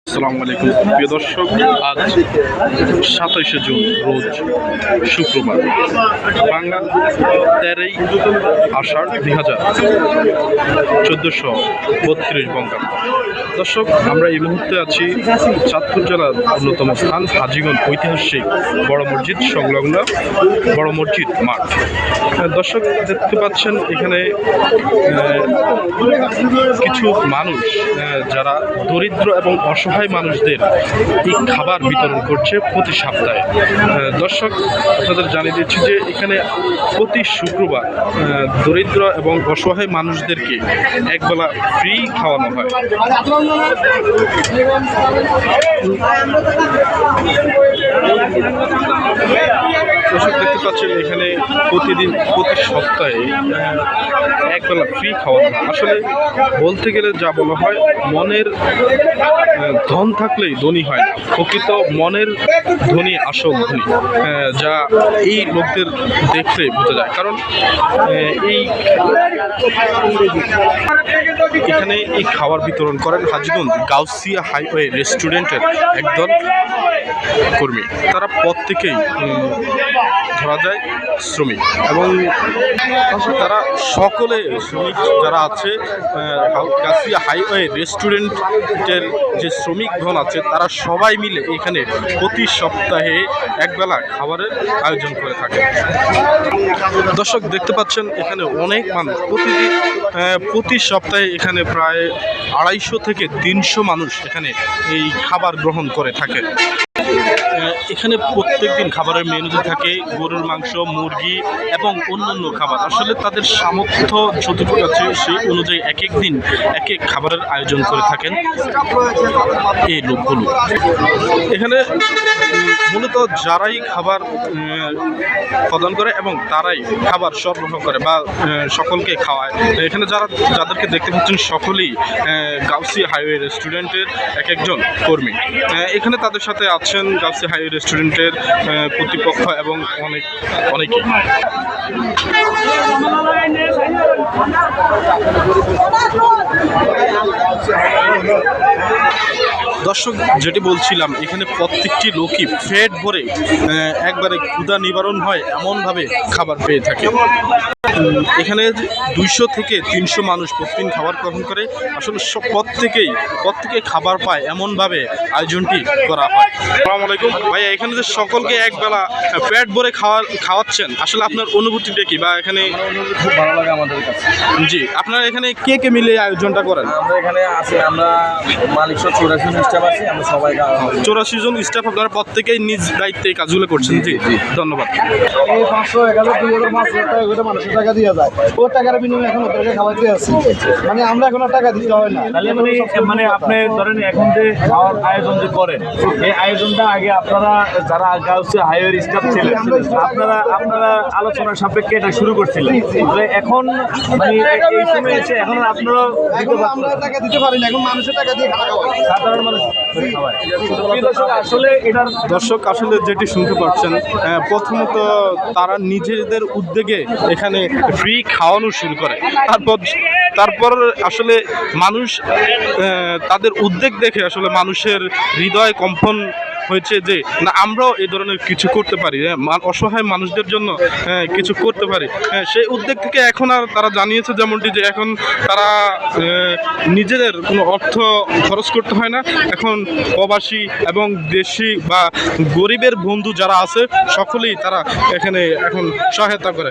আসসালামু আলাইকুম প্রিয় দর্শক, আজ 27শে জুন রোজ শুক্রবার, বাংলা 13ই আষাঢ় 1432 বঙ্গাব্দ। দর্শক, আমরা এই মুহূর্তে আছি চাঁদপুর জেলার অন্যতম স্থান হাজীগঞ্জ ঐতিহাসিক বড় মসজিদ সংলগ্ন বড় মসজিদ মাঠ। দর্শক, দেখতে পাচ্ছেন এখানে কিছু মানুষ যারা দরিদ্র এবং অসহায় মানুষদের এই খাবার বিতরণ করছে প্রতি সপ্তাহে। দর্শক, আপনাদের জানিয়ে দিচ্ছি যে এখানে প্রতি শুক্রবার দরিদ্র এবং অসহায় মানুষদেরকে একবেলা ফ্রি খাওয়ানো হয়। দর্শক, দেখতে পাচ্ছেন এখানে প্রতি সপ্তাহে একবেলা ফ্রি খাওয়ানো হয়। আসলে বলতে গেলে যা বলা হয়, মনের ধন থাকলেই ধনী হয় না, প্রকৃত মনের ধনী আসল ধনী, যা এই লোকদের দেখলে বোঝা যায়। কারণ এখানে এই খাবার বিতরণ করেন হাজীগঞ্জ গাউসিয়া হাইওয়ে রেস্টুরেন্টের একদল কর্মী। তারা প্রত্যেকেই ধরা যায় শ্রমিক, এবং তারা সকলে শ্রমিক যারা আছে গাউসিয়া হাইওয়ে রেস্টুরেন্টের যে শ্রমিকগণ আছে, তারা সবাই মিলে এখানে প্রতি সপ্তাহে একবেলা খাবারের আয়োজন করে থাকে। দর্শক, দেখতে পাচ্ছেন এখানে অনেক মানুষ প্রতি সপ্তাহে এখানে প্রায় 250 থেকে 300 মানুষ এখানে এই খাবার গ্রহণ করে থাকে। এখানে প্রত্যেক দিন খাবারের মেনুতে থাকে গরুর মাংস, মুরগি এবং অন্যান্য খাবার। আসলে তাদের সামর্থ্য যতটুকু আছে সেই অনুযায়ী এক এক দিন এক এক খাবারের আয়োজন করে থাকেন এই লোকগুলো। এখানে মূলত যারাই খাবার প্রদান করে এবং তারাই খাবার সরবরাহ করে বা সকলকে খাওয়ায়। এখানে যাদেরকে দেখতে পাচ্ছেন সকলেই গাউসিয়া হাইওয়ে রেস্টুরেন্টের এক একজন কর্মী। এখানে তাদের সাথে আছেন গাউসিয়া হাইওয়ে রেস্টুরেন্টের কর্তৃপক্ষ এবং অনেকেই। দর্শক, যেটি বলছিলাম, এখানে প্রত্যেকটি লোকই পেট ভরে একবারে ক্ষুধা নিবারণ হয় এমনভাবে খাবার পেয়ে থাকে। এখানে 200 থেকে 300 মানুষ প্রতিদিন খাবার গ্রহণ করে। আসলে প্রত্যেকে খাবার পায় এমনভাবে আয়োজনটি করা হয়। আসসালামু আলাইকুম ভাইয়া, এখানে যে সকলকে একবেলা পেট ভরে খাওয়াচ্ছেন, আসলে আপনার অনুভূতিটা কি? বা এখানে খুব ভালো লাগে আমাদের কাছে। জি, আপনারা এখানে কে মিলে আয়োজনটা করেন? আমরা এখানে আছি, আমরা মালিক 84 জন স্টাফ আছি, আমরা সবাই 84 জন স্টাফ, আপনারা প্রত্যেকেই নিজ দায়িত্বে এই কাজগুলো করছেন। জি, ধন্যবাদ। এই 500 11 2500 টাকা করে মানুষের টাকা দিয়ে যায়, ও টাকার বিনিময়ে এখন ওদেরকে খাওয়াতে আছে। মানে আমরা এখন টাকা দিতে হয় না। তাহলে মানে আপনি ধরেন এখন যে খাওয়ার আয়োজন যে করেন, এই আয়োজনটা আগে আপনারা যারা গাউসিয়া হাইওয়ের স্টাফ ছিলেন, আপনারা আলোচনার সাপেক্ষে এটা শুরু করছিলেন। এখন মানে এই সময় এসে এখন আপনারা আমরা টাকা দিতে পারি না, এখন মানুষের টাকা দিয়ে খাওয়া হয়, সাধারণ মানুষ আসলে এটার দর্শক, আসলে যেটি শুনতে পাচ্ছেন, প্রথমত তারা নিজেদের উদ্যোগে এখানে ফ্রি খাওয়ানো শুরু করে। তারপর আসলে মানুষ তাদের উদ্যোগ দেখে আসলে মানুষের হৃদয় কম্পন হয়েছে যে না, আমরাও এই ধরনের কিছু করতে পারি, অসহায় মানুষদের জন্য কিছু করতে পারি। সেই উদ্যোগ থেকে এখন আর তারা জানিয়েছে যেমনটি যে এখন তারা নিজেদের কোনো অর্থ খরচ করতে হয় না। এখন প্রবাসী এবং দেশি বা গরিবের বন্ধু যারা আছে সকলেই তারা এখানে এখন সহায়তা করে।